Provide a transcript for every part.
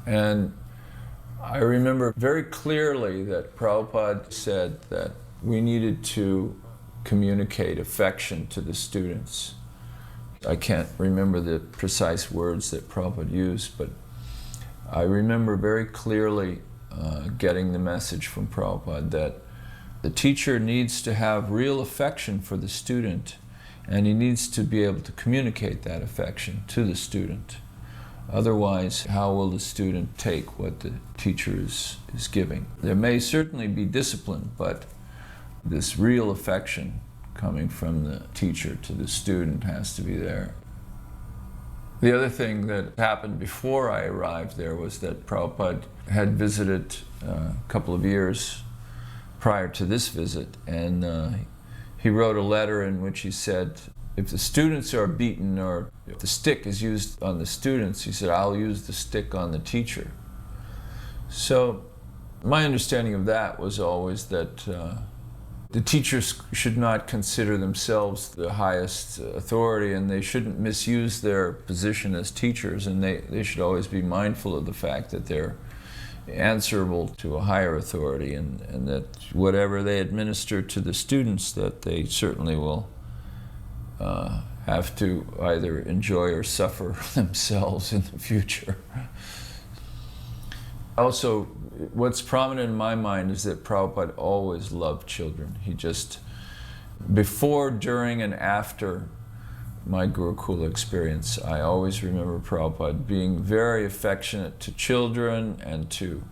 And I remember very clearly that Prabhupada said that we needed to communicate affection to the students. I can't remember the precise words that Prabhupada used, but I remember very clearly getting the message from Prabhupada that the teacher needs to have real affection for the student, and he needs to be able to communicate that affection to the student. Otherwise, how will the student take what the teacher is giving? There may certainly be discipline, but this real affection coming from the teacher to the student has to be there. The other thing that happened before I arrived there was that Prabhupada had visited a couple of years prior to this visit, and he wrote a letter in which he said, if the students are beaten or if the stick is used on the students, he said, I'll use the stick on the teacher. So my understanding of that was always that the teachers should not consider themselves the highest authority, and they shouldn't misuse their position as teachers, and they should always be mindful of the fact that they're answerable to a higher authority, and that whatever they administer to the students, that they certainly will have to either enjoy or suffer themselves in the future. Also, what's prominent in my mind is that Prabhupada always loved children. He just, before, during, and after my Gurukula experience, I always remember Prabhupada being very affectionate to children and to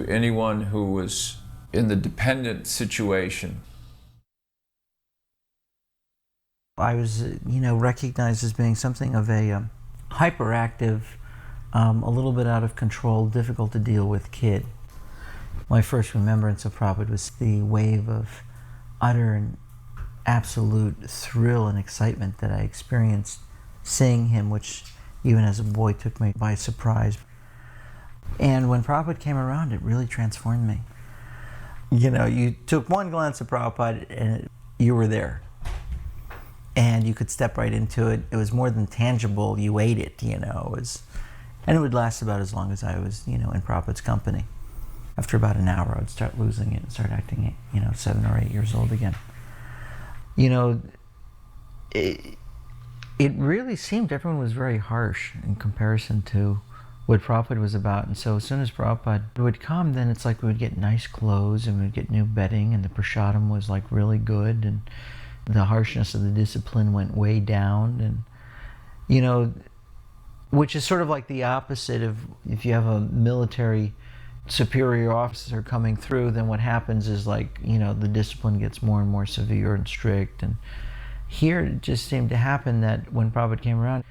anyone who was in the dependent situation. I was, recognized as being something of a hyperactive, a little bit out of control, difficult to deal with kid. My first remembrance of Prabhupada was the wave of utter and absolute thrill and excitement that I experienced seeing him, which even as a boy took me by surprise. And when Prabhupada came around, it really transformed me. You took one glance at Prabhupada and you were there. And you could step right into it. It was more than tangible. You ate it, and it would last about as long as I was, in Prabhupada's company. After about an hour, I would start losing it and start acting, 7 or 8 years old again. It really seemed everyone was very harsh in comparison to what Prabhupada was about. And so as soon as Prabhupada would come, then it's like we would get nice clothes and we'd get new bedding, and the prasadam was like really good, and the harshness of the discipline went way down, and which is sort of like the opposite of if you have a military superior officer coming through, then what happens is the discipline gets more and more severe and strict. And here it just seemed to happen that when Prabhupada came around,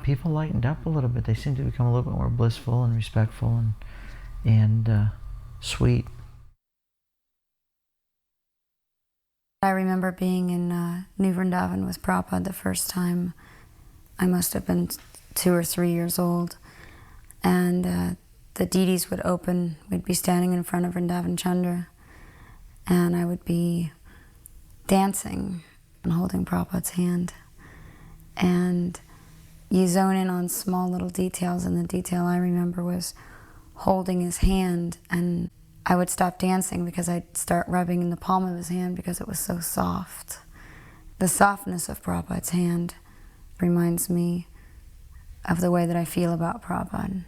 people lightened up a little bit. They seemed to become a little bit more blissful and respectful and sweet. I remember being in New Vrindavan with Prabhupada the first time. I must have been 2 or 3 years old. And the deities would open. We'd be standing in front of Vrindavan Chandra, and I would be dancing and holding Prabhupada's hand. And you zone in on small little details, and the detail I remember was holding his hand, and I would stop dancing because I'd start rubbing in the palm of his hand because it was so soft. The softness of Prabhupada's hand reminds me of the way that I feel about Prabhupada.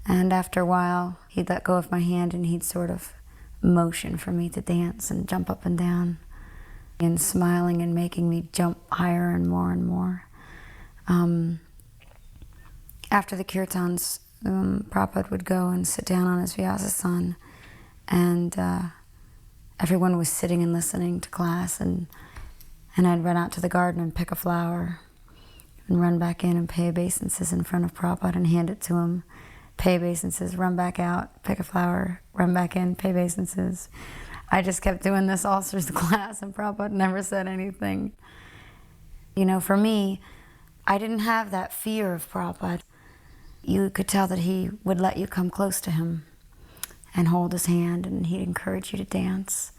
And after a while, he'd let go of my hand and he'd sort of motion for me to dance and jump up and down, and smiling and making me jump higher and more and more. After the kirtans, Prabhupada would go and sit down on his Vyasasan, and everyone was sitting and listening to class, and I'd run out to the garden and pick a flower and run back in and pay obeisances in front of Prabhupada and hand it to him. Pay obeisances, run back out, pick a flower, run back in, pay obeisances. I just kept doing this all through the class, and Prabhupada never said anything. For me, I didn't have that fear of Prabhupada. You could tell that he would let you come close to him and hold his hand, and he'd encourage you to dance.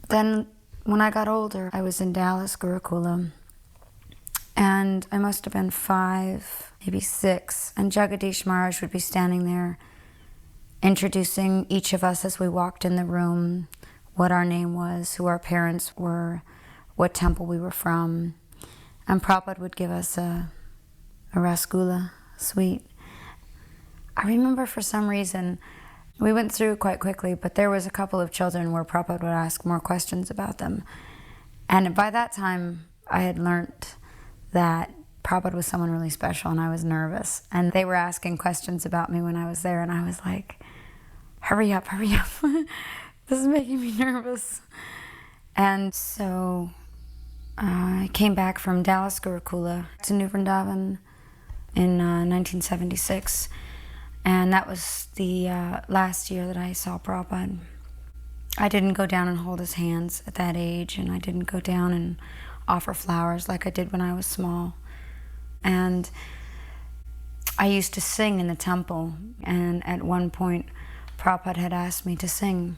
Then when I got older, I was in Dallas Gurukula, And I must have been 5, maybe 6, and Jagadish Maharaj would be standing there introducing each of us as we walked in the room, what our name was, who our parents were, what temple we were from. And Prabhupada would give us a rasgulla sweet. I remember for some reason, we went through it quite quickly, but there was a couple of children where Prabhupada would ask more questions about them. And by that time, I had learned that Prabhupada was someone really special, and I was nervous. And they were asking questions about me when I was there, and I was like, hurry up, hurry up. This is making me nervous. And so I came back from Dallas Gurukula to New Vrindavan in 1976. And that was the last year that I saw Prabhupada. I didn't go down and hold his hands at that age, and I didn't go down and offer flowers like I did when I was small. And I used to sing in the temple, and at one point Prabhupada had asked me to sing,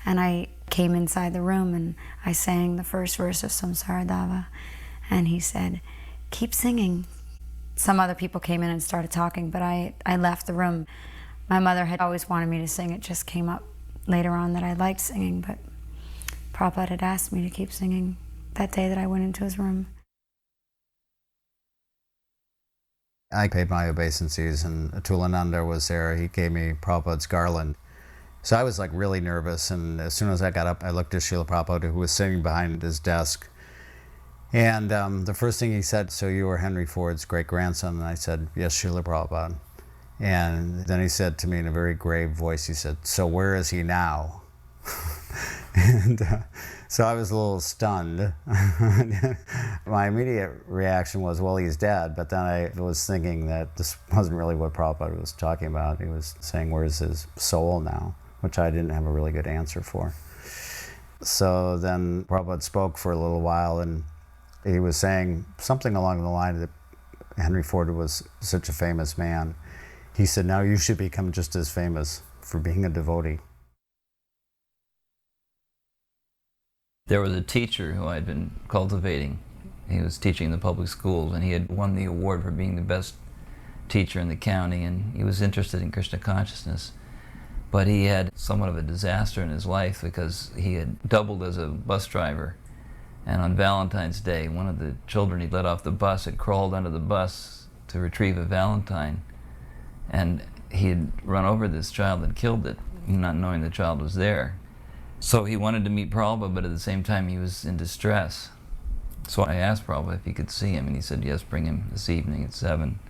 and I came inside the room and I sang the first verse of Samsara Dava, and he said, keep singing. Some other people came in and started talking, but I left the room. My mother had always wanted me to sing. It just came up later on that I liked singing, but Prabhupada had asked me to keep singing that day that I went into his room. I paid my obeisances, and Atulananda was there. He gave me Prabhupada's garland. So I was like really nervous, and as soon as I got up, I looked at Srila Prabhupada, who was sitting behind his desk. And the first thing he said, so you were Henry Ford's great-grandson? And I said, yes, Srila Prabhupada. And then he said to me in a very grave voice, he said, so where is he now? And so I was a little stunned. My immediate reaction was, well, he's dead. But then I was thinking that this wasn't really what Prabhupada was talking about. He was saying, where's his soul now? Which I didn't have a really good answer for. So then Prabhupada spoke for a little while, and he was saying something along the line that Henry Ford was such a famous man. He said, now you should become just as famous for being a devotee. There was a teacher who I had been cultivating. He was teaching in the public schools, and he had won the award for being the best teacher in the county, and he was interested in Krishna consciousness. But he had somewhat of a disaster in his life because he had doubled as a bus driver. And on Valentine's Day, one of the children he let off the bus had crawled under the bus to retrieve a Valentine. And he had run over this child and killed it, not knowing the child was there. So he wanted to meet Prabhupada, but at the same time he was in distress. So I asked Prabhupada if he could see him, and he said, yes, bring him this evening at 7.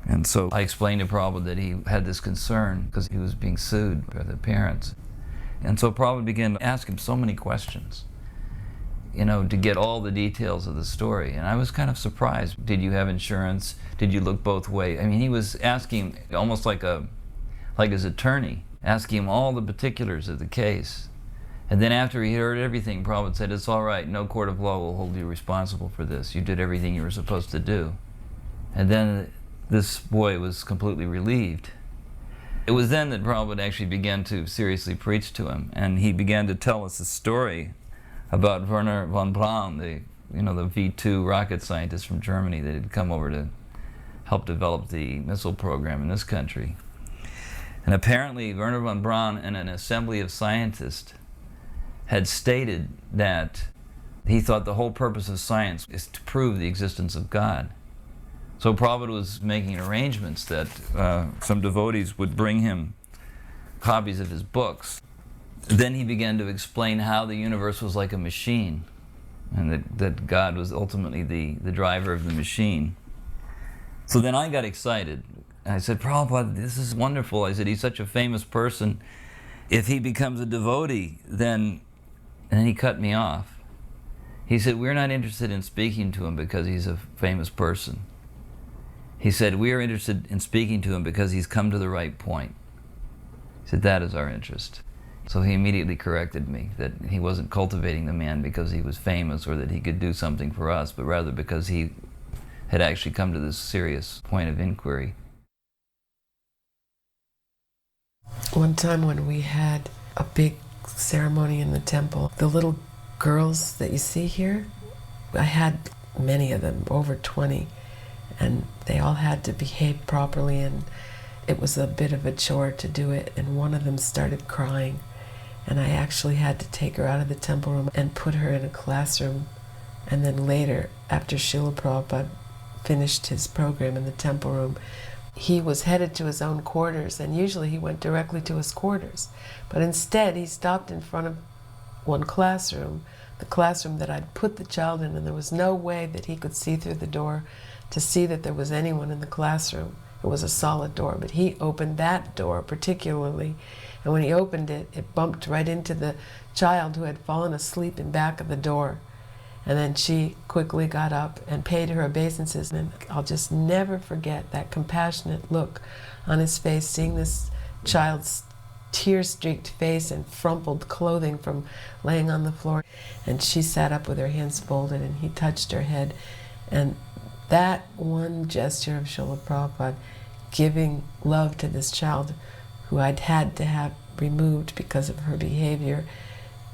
And so I explained to Prabhupada that he had this concern because he was being sued by the parents. And so Prabhupada began to ask him so many questions, to get all the details of the story. And I was kind of surprised. Did you have insurance? Did you look both ways? I mean, he was asking almost like his attorney, asking him all the particulars of the case. And then after he heard everything, Prabhupada said, it's all right, no court of law will hold you responsible for this. You did everything you were supposed to do. And then this boy was completely relieved. It was then that Prabhupada actually began to seriously preach to him, and he began to tell us a story about Werner von Braun, the V-2 rocket scientist from Germany that had come over to help develop the missile program in this country. And apparently Werner von Braun in an assembly of scientists had stated that he thought the whole purpose of science is to prove the existence of God. So Prabhupada was making arrangements that some devotees would bring him copies of his books. Then he began to explain how the universe was like a machine, and that God was ultimately the driver of the machine. So then I got excited. I said, Prabhupada, this is wonderful. I said, he's such a famous person. If he becomes a devotee, then... And then he cut me off. He said, we're not interested in speaking to him because he's a famous person. He said, we are interested in speaking to him because he's come to the right point. He said, that is our interest. So he immediately corrected me that he wasn't cultivating the man because he was famous or that he could do something for us, but rather because he had actually come to this serious point of inquiry. One time when we had a big ceremony in the temple, the little girls that you see here, I had many of them, over 20, and they all had to behave properly, and it was a bit of a chore to do it, and one of them started crying, and I actually had to take her out of the temple room and put her in a classroom. And then later, after Srila Prabhupada finished his program in the temple room, he was headed to his own quarters, and usually he went directly to his quarters. But instead, he stopped in front of one classroom, the classroom that I'd put the child in, and there was no way that he could see through the door to see that there was anyone in the classroom. It was a solid door, but he opened that door particularly, and when he opened it, it bumped right into the child who had fallen asleep in back of the door. And then she quickly got up and paid her obeisances, and I'll just never forget that compassionate look on his face, seeing this child's tear-streaked face and frumpled clothing from laying on the floor. And she sat up with her hands folded, and he touched her head. And that one gesture of Srila Prabhupada giving love to this child who I'd had to have removed because of her behavior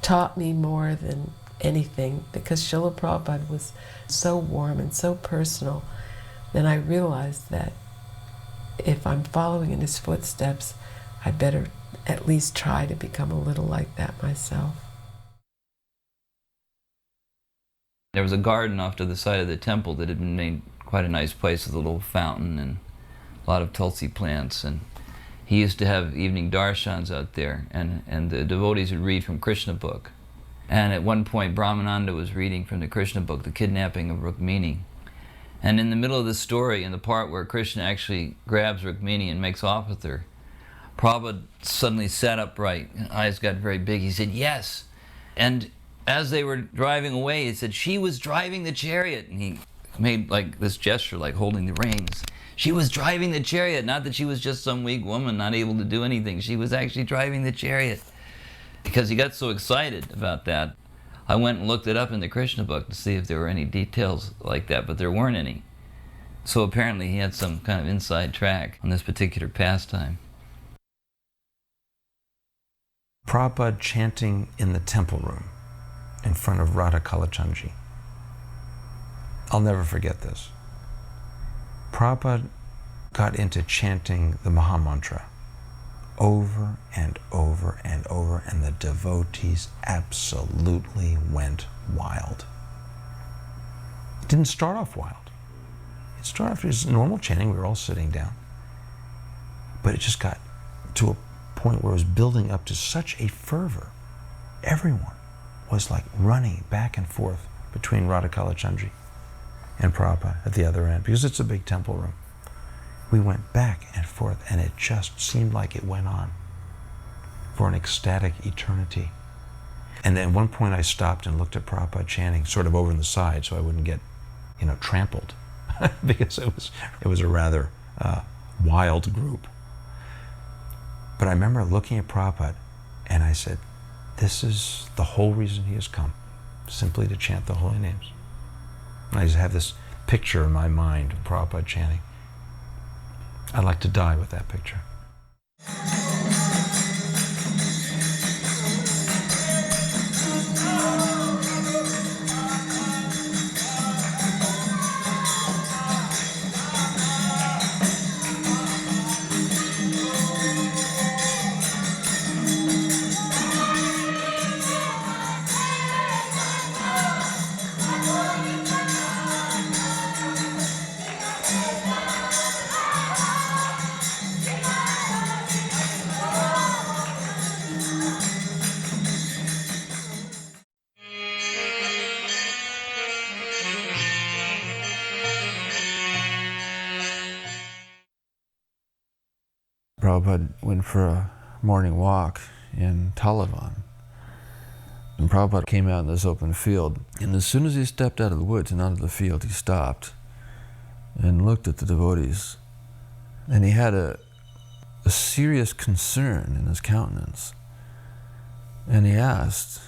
taught me more than anything, because Srila Prabhupada was so warm and so personal. Then I realized that if I'm following in his footsteps, I'd better at least try to become a little like that myself. There was a garden off to the side of the temple that had been made quite a nice place with a little fountain and a lot of tulsi plants, and he used to have evening darshans out there, and the devotees would read from Krishna book. And at one point, Brahmananda was reading from the Krishna book, The Kidnapping of Rukmini. And in the middle of the story, in the part where Krishna actually grabs Rukmini and makes off with her, Prabhupada suddenly sat upright, and eyes got very big. He said, "Yes." And as they were driving away, he said, "She was driving the chariot." And he made like this gesture, like holding the reins. She was driving the chariot, not that she was just some weak woman not able to do anything. She was actually driving the chariot. Because he got so excited about that, I went and looked it up in the Krishna book to see if there were any details like that, but there weren't any. So apparently he had some kind of inside track on this particular pastime. Prabhupada chanting in the temple room in front of Radha Kalachandji. I'll never forget this. Prabhupada got into chanting the Mahamantra over and over and over, and the devotees absolutely went wild. It didn't start off wild. It started off as normal chanting. We were all sitting down. But it just got to a point where it was building up to such a fervor. Everyone was like running back and forth between Radha Kalachandji and Prabhupada at the other end, because it's a big temple room. We went back and forth, and it just seemed like it went on for an ecstatic eternity. And then at one point I stopped and looked at Prabhupada chanting sort of over on the side so I wouldn't get, trampled, because it was a rather wild group. But I remember looking at Prabhupada, and I said, this is the whole reason he has come, simply to chant the holy names. And I just have this picture in my mind of Prabhupada chanting. I'd like to die with that picture. Prabhupada went for a morning walk in Talavan. And Prabhupada came out in this open field. And as soon as he stepped out of the woods and onto the field, he stopped and looked at the devotees. And he had a serious concern in his countenance. And he asked,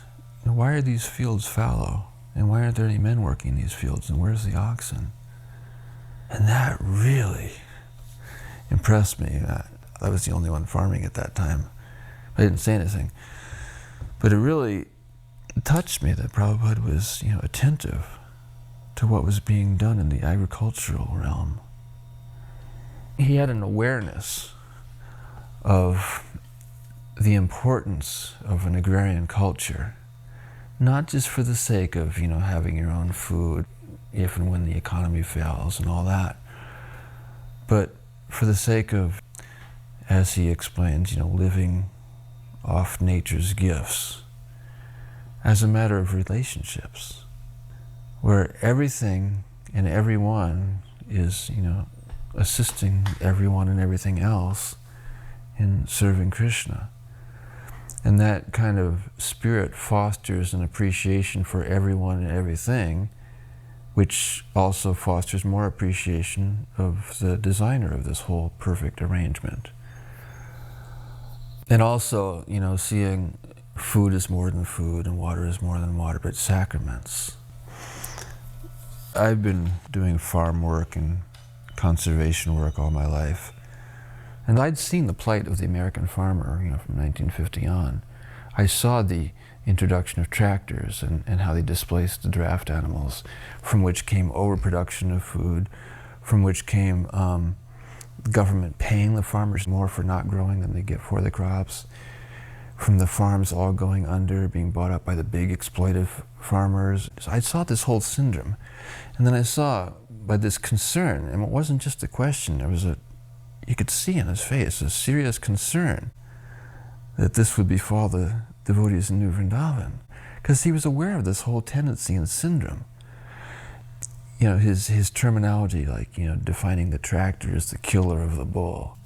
why are these fields fallow? And why aren't there any men working these fields? And where's the oxen? And that really impressed me. I was the only one farming at that time. I didn't say anything. But it really touched me that Prabhupada was, attentive to what was being done in the agricultural realm. He had an awareness of the importance of an agrarian culture, not just for the sake of, having your own food if and when the economy fails and all that, but for the sake of, as he explains, living off nature's gifts as a matter of relationships, where everything and everyone is, assisting everyone and everything else in serving Krishna. And that kind of spirit fosters an appreciation for everyone and everything, which also fosters more appreciation of the designer of this whole perfect arrangement. And also, seeing food is more than food and water is more than water, but sacraments. I've been doing farm work and conservation work all my life. And I'd seen the plight of the American farmer, from 1950 on. I saw the introduction of tractors and how they displaced the draft animals, from which came overproduction of food, from which came government paying the farmers more for not growing than they get for the crops, from the farms all going under, being bought up by the big exploitive farmers. So I saw this whole syndrome. And then I saw, by this concern, and it wasn't just a question, you could see in his face a serious concern that this would befall the devotees in New Vrindavan, because he was aware of this whole tendency and syndrome. His terminology, like, defining the tractor as the killer of the bull.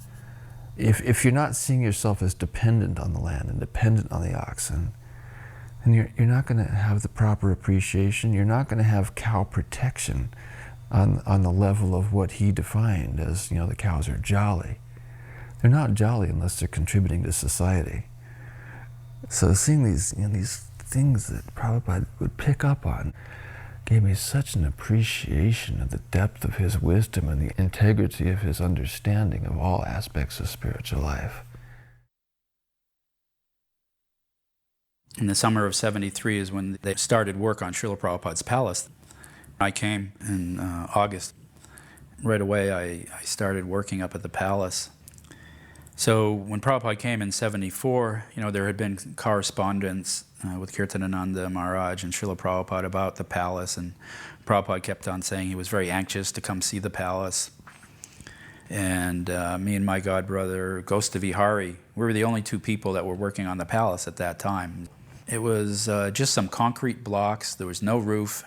If you're not seeing yourself as dependent on the land and dependent on the oxen, then you're not going to have the proper appreciation. You're not going to have cow protection on the level of what he defined as, the cows are jolly. They're not jolly unless they're contributing to society. So seeing these things that Prabhupada would pick up on gave me such an appreciation of the depth of his wisdom and the integrity of his understanding of all aspects of spiritual life. In the summer of '73 is when they started work on Srila Prabhupada's palace. I came in August. Right away I started working up at the palace. So when Prabhupada came in '74, there had been correspondence with Kirtanananda Maharaj and Srila Prabhupada about the palace, and Prabhupada kept on saying he was very anxious to come see the palace. And me and my godbrother, Gostavihari, we were the only two people that were working on the palace at that time. It was just some concrete blocks. There was no roof.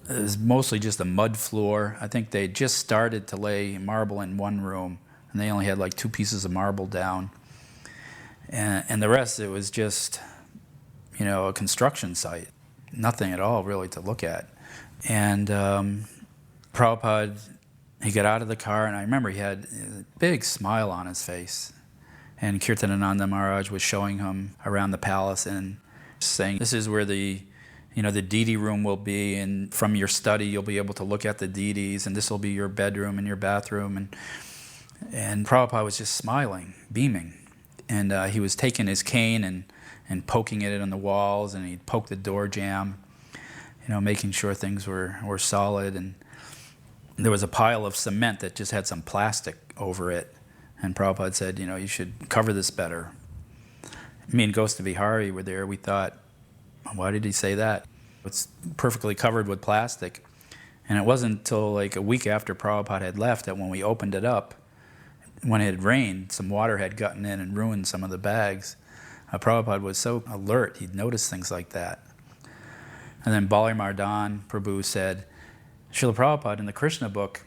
It was mostly just a mud floor. I think they just started to lay marble in one room, and they only had like 2 pieces of marble down. And the rest, it was just, a construction site. Nothing at all really to look at. And Prabhupada, he got out of the car, and I remember he had a big smile on his face. And Kirtanananda Maharaj was showing him around the palace and saying, this is where the deity room will be, and from your study you'll be able to look at the deities, and this will be your bedroom and your bathroom. And Prabhupada was just smiling, beaming. And he was taking his cane and poking it on the walls, and he'd poke the door jamb, making sure things were solid. And there was a pile of cement that just had some plastic over it. And Prabhupada said, you should cover this better. Me and Gostavihari were there. We thought, why did he say that? It's perfectly covered with plastic. And it wasn't until like a week after Prabhupada had left that when we opened it up, when it had rained, some water had gotten in and ruined some of the bags. Prabhupada was so alert, he'd notice things like that. And then Bali Mardan Prabhu said, Srila Prabhupada, in the Krishna book,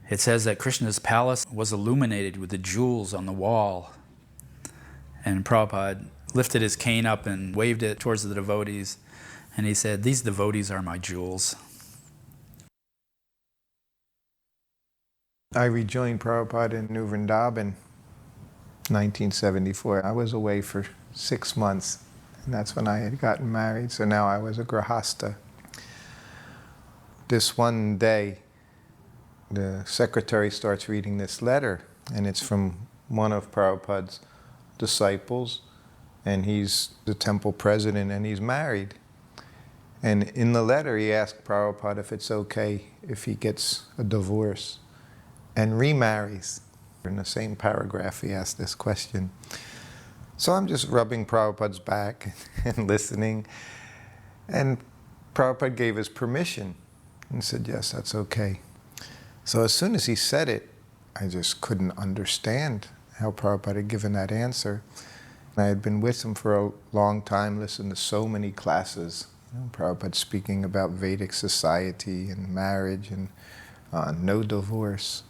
it says that Krishna's palace was illuminated with the jewels on the wall. And Prabhupada lifted his cane up and waved it towards the devotees. And he said, these devotees are my jewels. I rejoined Prabhupada in New Vrindavan, 1974. I was away for 6 months, and that's when I had gotten married, so now I was a grahasta. This one day, the secretary starts reading this letter, and it's from one of Prabhupada's disciples, and he's the temple president, and he's married. And in the letter, he asked Prabhupada if it's okay if he gets a divorce and remarries. In the same paragraph, he asked this question. So I'm just rubbing Prabhupada's back and listening. And Prabhupada gave his permission and said, yes, that's okay. So as soon as he said it, I just couldn't understand how Prabhupada had given that answer. I had been with him for a long time, listened to so many classes. Prabhupada speaking about Vedic society and marriage and no divorce.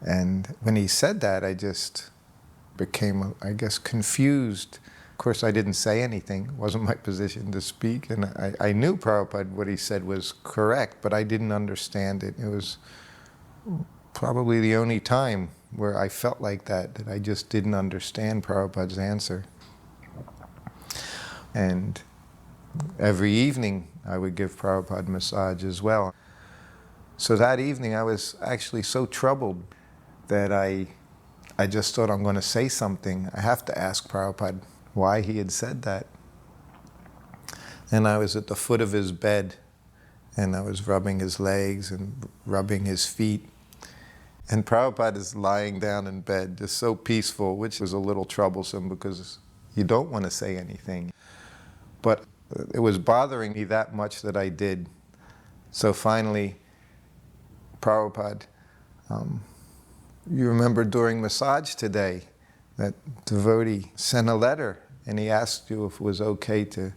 And when he said that, I just became, I guess, confused. Of course, I didn't say anything. It wasn't my position to speak. And I knew Prabhupada, what he said was correct, but I didn't understand it. It was probably the only time where I felt like that I just didn't understand Prabhupada's answer. And every evening, I would give Prabhupada massage as well. So that evening, I was actually so troubled that I just thought, I'm going to say something. I have to ask Prabhupada why he had said that. And I was at the foot of his bed, and I was rubbing his legs and rubbing his feet. And Prabhupada is lying down in bed, just so peaceful, which was a little troublesome because you don't want to say anything. But it was bothering me that much that I did. So finally, Prabhupada, you remember during massage today, that devotee sent a letter and he asked you if it was okay to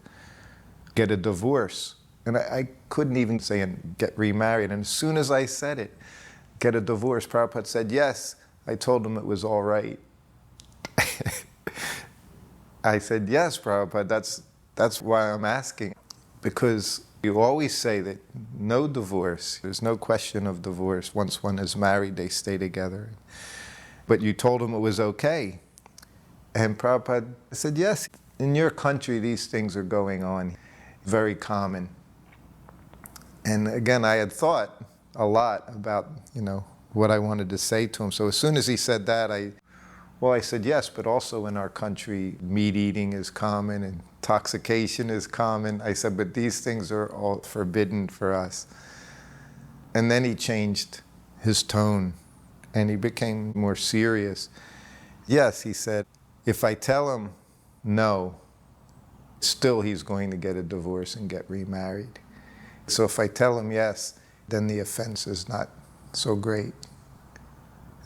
get a divorce. And I couldn't even say and get remarried. And as soon as I said it, get a divorce, Prabhupada said, yes. I told him it was all right. I said, yes, Prabhupada, that's why I'm asking. Because you always say that no divorce, there's no question of divorce. Once one is married, they stay together. But you told him it was okay. And Prabhupada said, yes, in your country, these things are going on. Very common. And again, I had thought a lot about, what I wanted to say to him. So as soon as he said that, I said, yes, but also in our country, meat eating is common and intoxication is common. I said, but these things are all forbidden for us. And then he changed his tone and he became more serious. Yes, he said, if I tell him no, still he's going to get a divorce and get remarried. So if I tell him yes, then the offense is not so great.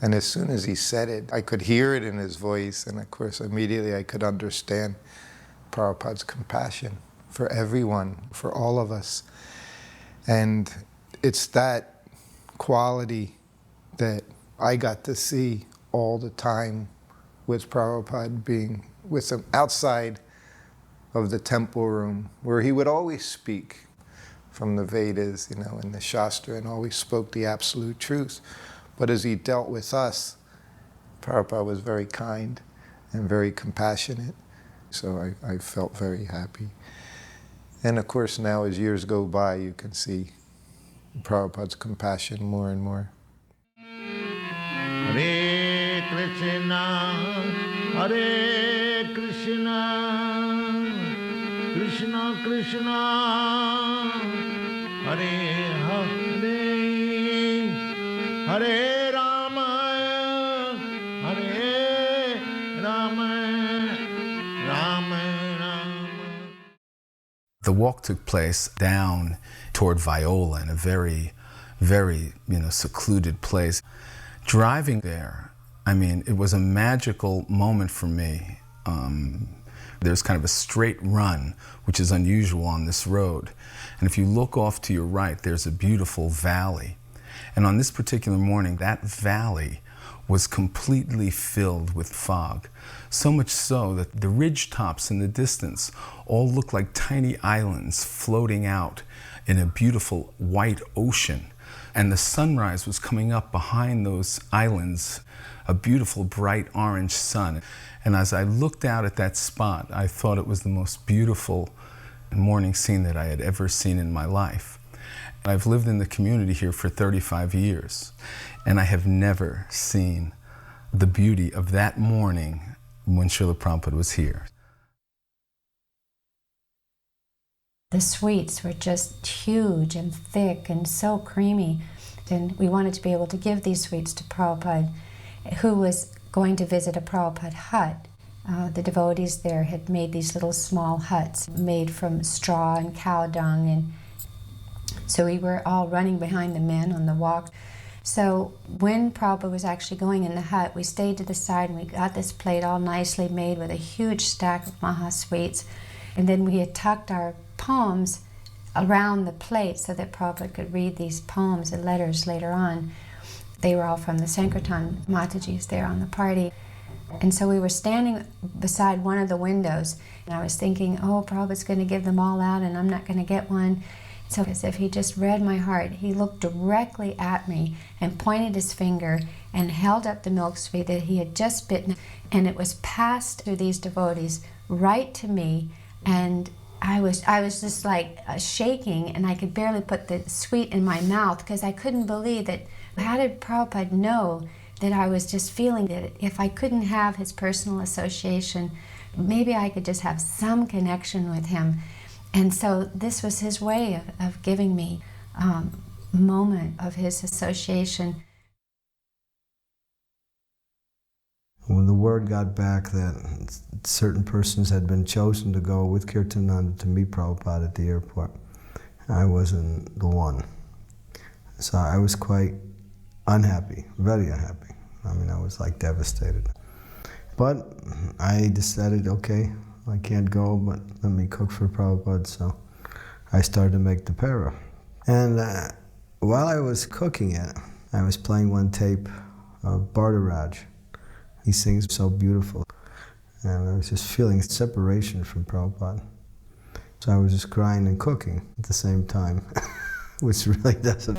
And as soon as he said it, I could hear it in his voice, and of course immediately I could understand Prabhupada's compassion for everyone, for all of us. And it's that quality that I got to see all the time with Prabhupada, being with him outside of the temple room, where he would always speak from the Vedas, and the Shastra, and always spoke the absolute truth. But as he dealt with us, Prabhupada was very kind and very compassionate. So I felt very happy. And of course now as years go by, you can see Prabhupada's compassion more and more. Hare Krishna, Hare Krishna, Krishna Krishna, Hare Hare, Hare Rama, Hare Rama, Rama Rama. The walk took place down toward Viola in a very, very, secluded place. Driving there, it was a magical moment for me. There's kind of a straight run, which is unusual on this road. And if you look off to your right, there's a beautiful valley. And on this particular morning, that valley was completely filled with fog. So much so that the ridge tops in the distance all looked like tiny islands floating out in a beautiful white ocean. And the sunrise was coming up behind those islands, a beautiful bright orange sun. And as I looked out at that spot, I thought it was the most beautiful morning scene that I had ever seen in my life. I've lived in the community here for 35 years, and I have never seen the beauty of that morning when Srila Prabhupada was here. The sweets were just huge and thick and so creamy. And we wanted to be able to give these sweets to Prabhupada, who was going to visit a Prabhupada hut. The devotees there had made these little small huts made from straw and cow dung, and so we were all running behind the men on the walk. So when Prabhupada was actually going in the hut, we stayed to the side and we got this plate all nicely made with a huge stack of Maha sweets, and then we had tucked our poems around the plate so that Prabhupada could read these poems and letters later on. They were all from the Sankirtan Matajis there on the party. And so we were standing beside one of the windows, and I was thinking, oh, Prabhupada's going to give them all out and I'm not going to get one. So as if he just read my heart, he looked directly at me and pointed his finger and held up the milk sweet that he had just bitten, and it was passed through these devotees right to me, and I was just like shaking, and I could barely put the sweet in my mouth because I couldn't believe that. How did Prabhupada know that I was just feeling that if I couldn't have his personal association, maybe I could just have some connection with him? And so this was his way of giving me a moment of his association. When the word got back that certain persons had been chosen to go with Kirtananda to meet Prabhupada at the airport, I wasn't the one. So I was quite unhappy, very unhappy. I mean, I was like devastated. But I decided, okay, I can't go, but let me cook for Prabhupada. So I started to make the para. And while I was cooking it, I was playing one tape of Bhardaraj. He sings so beautiful. And I was just feeling separation from Prabhupada. So I was just crying and cooking at the same time, which really doesn't